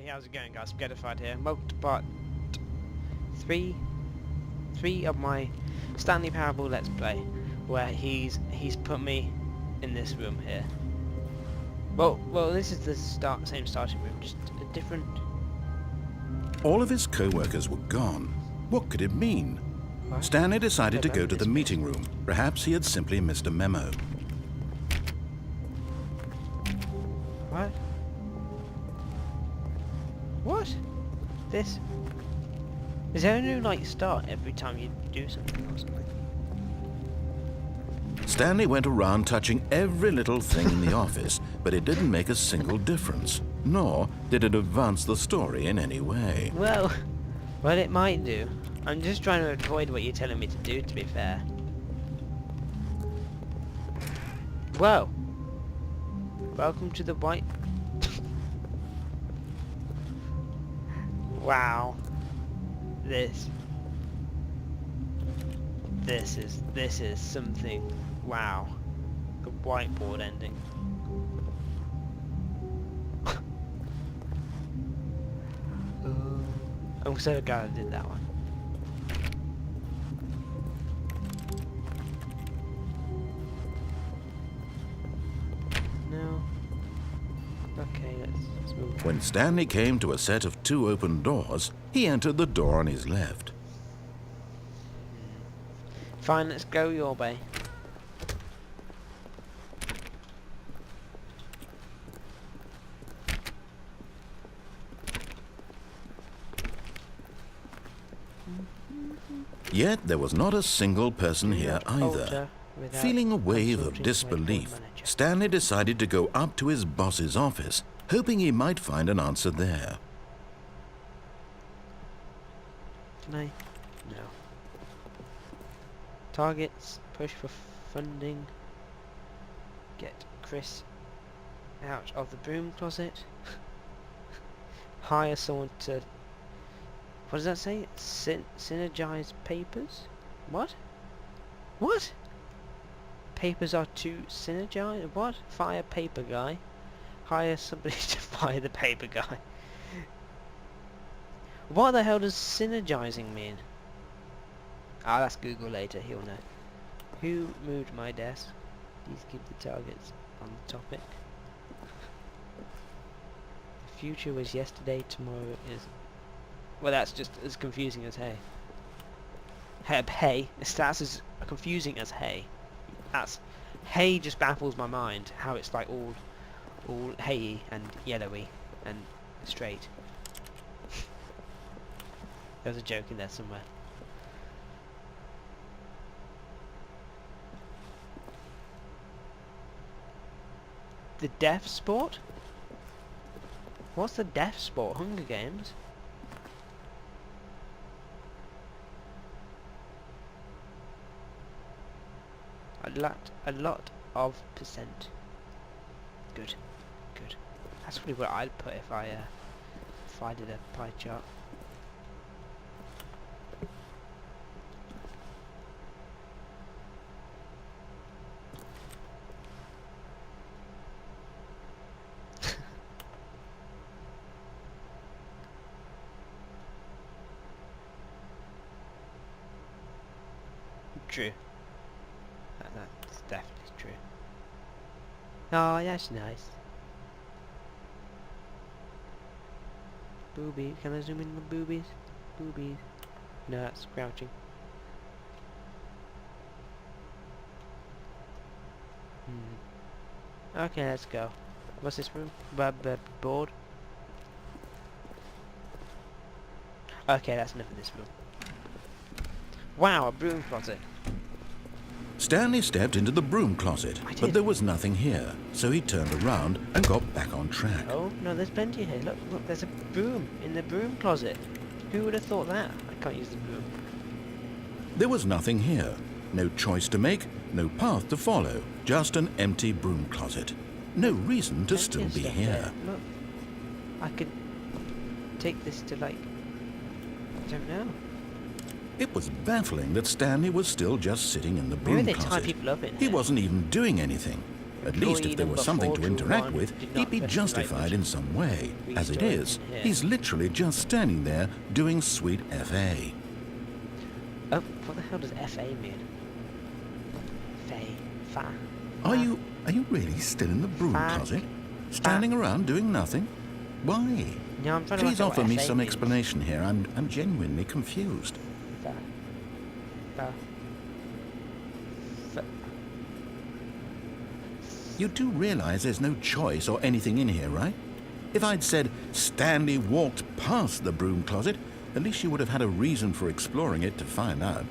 Hey, how's it going, guys? Spaghettified here. Welcome to part three of my Stanley Parable Let's Play, where he's put me in this room here. Well, this is the same starting room, just a different. All of his co-workers were gone. What could it mean? What? Stanley decided to Never go to the this meeting room. Perhaps he had simply missed a memo. What? What? This? Is there a new start every time you do something or something? Stanley went around touching every little thing in the office, but it didn't make a single difference, nor did it advance the story in any way. Well, it might do. I'm just trying to avoid what you're telling me to do, to be fair. Whoa! Welcome to the white... Wow. This is something. Wow. The whiteboard ending. I'm so glad I did that one. No. Okay, let's move. When Stanley came to a set of 2 open doors, he entered the door on his left. Fine, let's go your way. Yet there was not a single person here either. Feeling a wave of disbelief, Stanley decided to go up to his boss's office, hoping he might find an answer there. Can I? No. Targets, push for funding, get Chris out of the broom closet, hire someone to, what does that say? Synergize papers? What? What? Papers are to synergize? What? Fire paper guy. Hire somebody to fire the paper guy. What the hell does synergizing mean? I'll ask Google later, he'll know. Who moved my desk? Please keep the targets on the topic. The future was yesterday, tomorrow is... Well, that's just as confusing as hay. Hay? That's as confusing as hay. That's... Hay just baffles my mind, how it's like all hayy and yellowy and straight. There's a joke in there somewhere. The deaf sport? What's the deaf sport? Hunger Games? A lot of percent. Good. Good. That's probably what I'd put if I did a pie chart. True. That's definitely true. Oh, that's nice. Boobies. Can I zoom in on boobies? Boobies. No, that's crouching. Okay, let's go. What's this room? Board. Okay, that's enough of this room. Wow, a broom closet. Stanley stepped into the broom closet, but there was nothing here, so he turned around and got back on track. Oh, no, there's plenty here. Look, there's a broom in the broom closet. Who would have thought that? I can't use the broom. There was nothing here. No choice to make, no path to follow, just an empty broom closet. No reason to still be here. Look, I could take this to I don't know. It was baffling that Stanley was still just sitting in the broom Maybe they tie closet. people up in He here. wasn't even doing anything. At least if there was something to interact with, he'd be justified in some way. As it is, he's literally just standing there doing sweet FA. Oh, what the hell does FA mean? Fa. Are you really still in the broom closet? Standing around doing nothing? Why? No, I'm trying to Please offer me some means. explanation here. I'm genuinely confused. You do realize there's no choice or anything in here, right? If I'd said Stanley walked past the broom closet, at least you would have had a reason for exploring it to find out.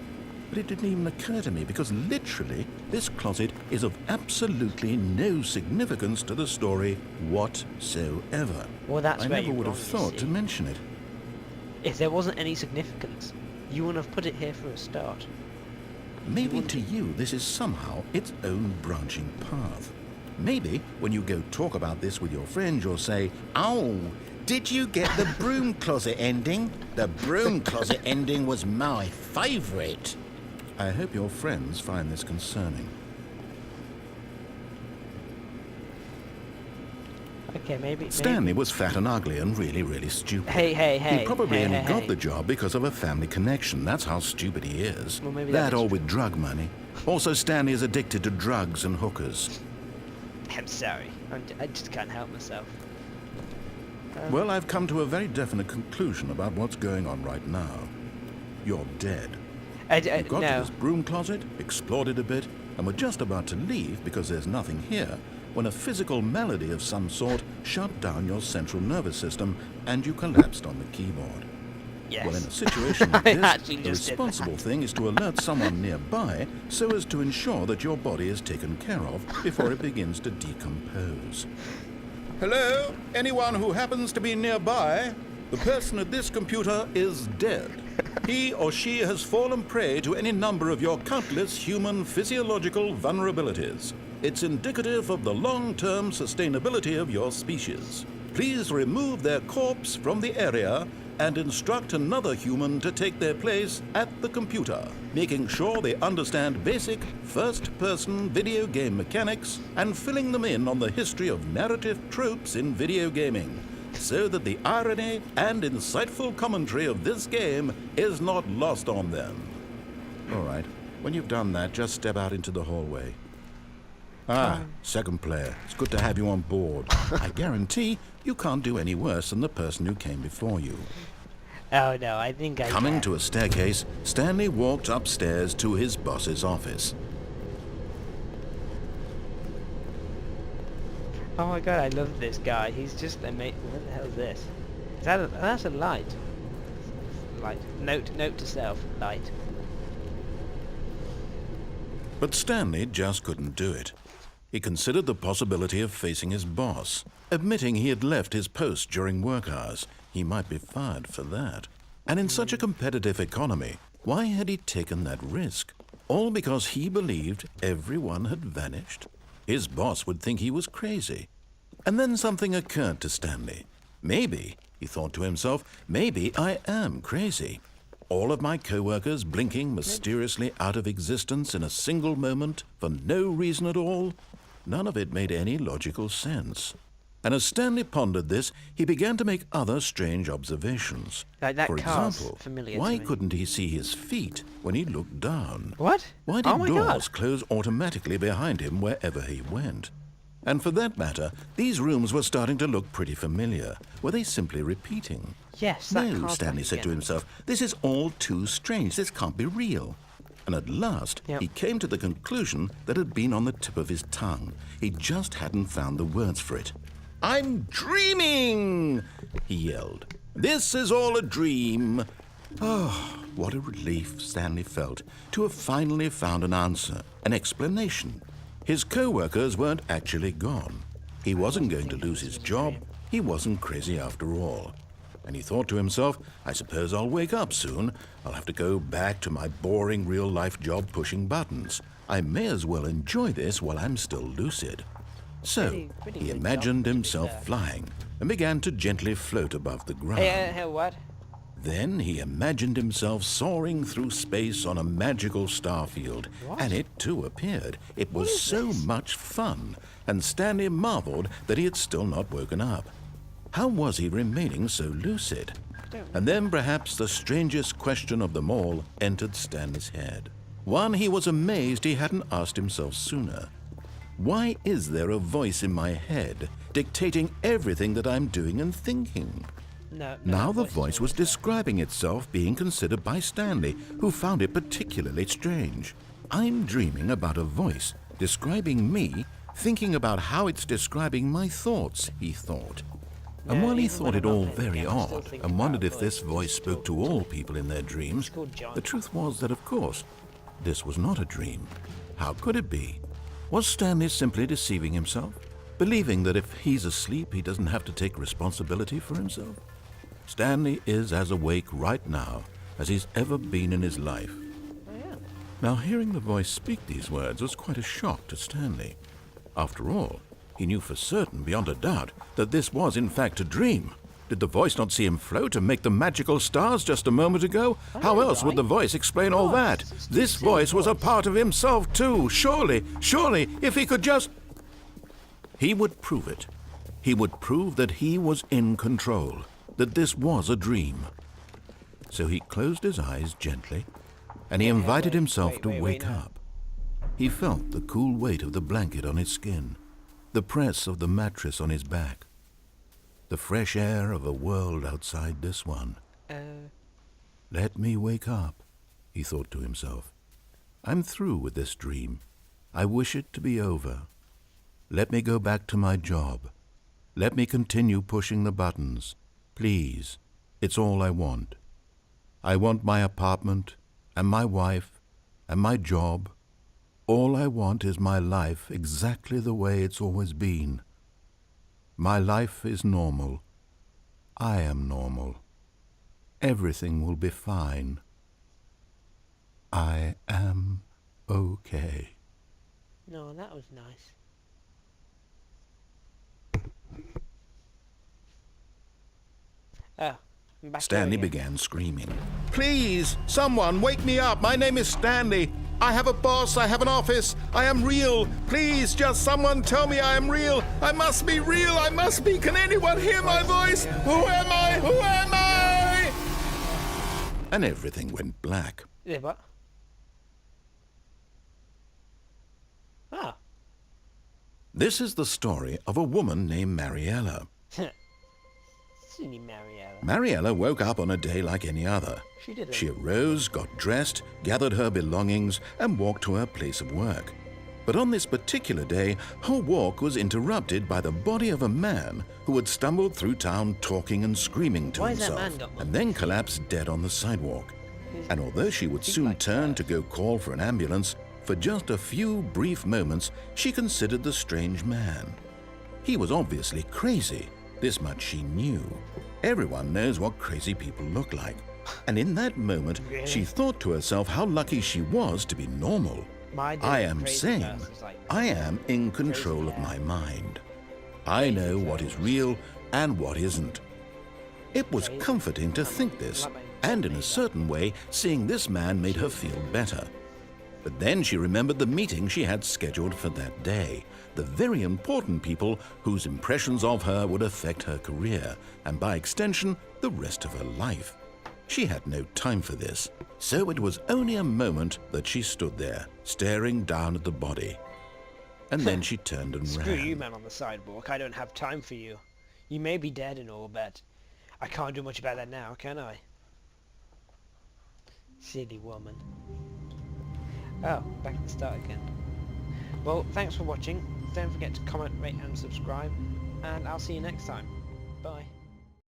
But it didn't even occur to me because literally this closet is of absolutely no significance to the story whatsoever. Well, that's I where never you're would have wrong, thought to mention it. If there wasn't any significance, you wouldn't have put it here for a start. Maybe to you this is somehow its own branching path. Maybe when you go talk about this with your friends, you'll say, "Oh, did you get the broom closet ending? The broom closet ending was my favourite." I hope your friends find this concerning. Okay, maybe... Stanley was fat and ugly and really, really stupid. Hey. He probably only got the job because of a family connection. That's how stupid he is. Well, maybe that or with drug money. Also, Stanley is addicted to drugs and hookers. I'm sorry. I just can't help myself. Well, I've come to a very definite conclusion about what's going on right now. You're dead. You got to this broom closet, explored it a bit, and were just about to leave because there's nothing here, when a physical malady of some sort shut down your central nervous system and you collapsed on the keyboard. Yes. Well, in a situation like this, the responsible thing is to alert someone nearby so as to ensure that your body is taken care of before it begins to decompose. Hello? Anyone who happens to be nearby? The person at this computer is dead. He or she has fallen prey to any number of your countless human physiological vulnerabilities. It's indicative of the long-term sustainability of your species. Please remove their corpse from the area and instruct another human to take their place at the computer, making sure they understand basic first-person video game mechanics and filling them in on the history of narrative tropes in video gaming, so that the irony and insightful commentary of this game is not lost on them. All right, when you've done that, just step out into the hallway. Second player, it's good to have you on board. I guarantee you can't do any worse than the person who came before you. Oh no, I think I Coming can. to a staircase, Stanley walked upstairs to his boss's office. Oh my god, I love this guy. He's just amazing. What the hell is this? Is that that's a light. Light. Note to self. Light. But Stanley just couldn't do it. He considered the possibility of facing his boss, admitting he had left his post during work hours. He might be fired for that. And in such a competitive economy, why had he taken that risk? All because he believed everyone had vanished? His boss would think he was crazy. And then something occurred to Stanley. Maybe, he thought to himself, maybe I am crazy. All of my co-workers blinking mysteriously out of existence in a single moment for no reason at all? None of it made any logical sense. And as Stanley pondered this, he began to make other strange observations. Like that For car's example, familiar why to me. couldn't he see his feet when he looked down? What? Why Oh did my doors god. close automatically behind him wherever he went? And for that matter, these rooms were starting to look pretty familiar. Were they simply repeating? Yes, that No, car's Stanley back said to again. himself, this is all too strange. This can't be real. And at last, Yep. he came to the conclusion that had been on the tip of his tongue. He just hadn't found the words for it. "I'm dreaming!" he yelled. "This is all a dream." Oh, what a relief Stanley felt to have finally found an answer, an explanation. His co-workers weren't actually gone. He wasn't going to lose his job. He wasn't crazy after all. And he thought to himself, I suppose I'll wake up soon. I'll have to go back to my boring real-life job pushing buttons. I may as well enjoy this while I'm still lucid. So, Pretty he good imagined job, to be himself fair. flying and began to gently float above the ground. Hey, what? Then he imagined himself soaring through space on a magical starfield, and it too appeared. It was so much fun, and Stanley marveled that he had still not woken up. How was he remaining so lucid? And then perhaps the strangest question of them all entered Stanley's head. One he was amazed he hadn't asked himself sooner. Why is there a voice in my head dictating everything that I'm doing and thinking? Now the voice was describing itself, being considered by Stanley, who found it particularly strange. I'm dreaming about a voice describing me, thinking about how it's describing my thoughts, he thought. And while he thought it all very odd and wondered if this voice spoke to all people in their dreams, the truth was that, of course, this was not a dream. How could it be? Was Stanley simply deceiving himself, believing that if he's asleep, he doesn't have to take responsibility for himself? Stanley is as awake right now as he's ever been in his life. Now, hearing the voice speak these words was quite a shock to Stanley. After all, he knew for certain, beyond a doubt, that this was in fact a dream. Did the voice not see him float and make the magical stars just a moment ago? How else would the voice explain all that? This voice was a part of himself too. Surely, if he could just... He would prove it. He would prove that he was in control, that this was a dream. So he closed his eyes gently, and he invited himself to wake up. He felt the cool weight of the blanket on his skin, the press of the mattress on his back, the fresh air of a world outside this one. Let me wake up, he thought to himself. I'm through with this dream. I wish it to be over. Let me go back to my job. Let me continue pushing the buttons. Please, it's all I want. I want my apartment, and my wife, and my job. All I want is my life exactly the way it's always been. My life is normal. I am normal. Everything will be fine. I am okay. No, that was nice. Stanley began screaming. Please, someone, wake me up. My name is Stanley. I have a boss. I have an office. I am real. Please, just someone tell me I am real. I must be real. I must be. Can anyone hear my voice? Who am I? Who am I? And everything went black. Yeah, what? Ah. This is the story of a woman named Mariella. Silly Mariella. Mariella woke up on a day like any other. She arose, got dressed, gathered her belongings, and walked to her place of work. But on this particular day, her walk was interrupted by the body of a man who had stumbled through town talking and screaming to himself, and then collapsed dead on the sidewalk. And although she would soon turn to go call for an ambulance, for just a few brief moments, she considered the strange man. He was obviously crazy. This much she knew. Everyone knows what crazy people look like. And in that moment, she thought to herself how lucky she was to be normal. I am sane. I am in control of my mind. I know what is real and what isn't. It was comforting to think this, and in a certain way, seeing this man made her feel better. But then she remembered the meeting she had scheduled for that day, the very important people whose impressions of her would affect her career, and by extension, the rest of her life. She had no time for this, so it was only a moment that she stood there, staring down at the body. And then she turned and ran. Screw you, man on the sidewalk. I don't have time for you. You may be dead and all, but I can't do much about that now, can I? Silly woman. Oh, back at the start again. Well, thanks for watching. Don't forget to comment, rate and subscribe, and I'll see you next time.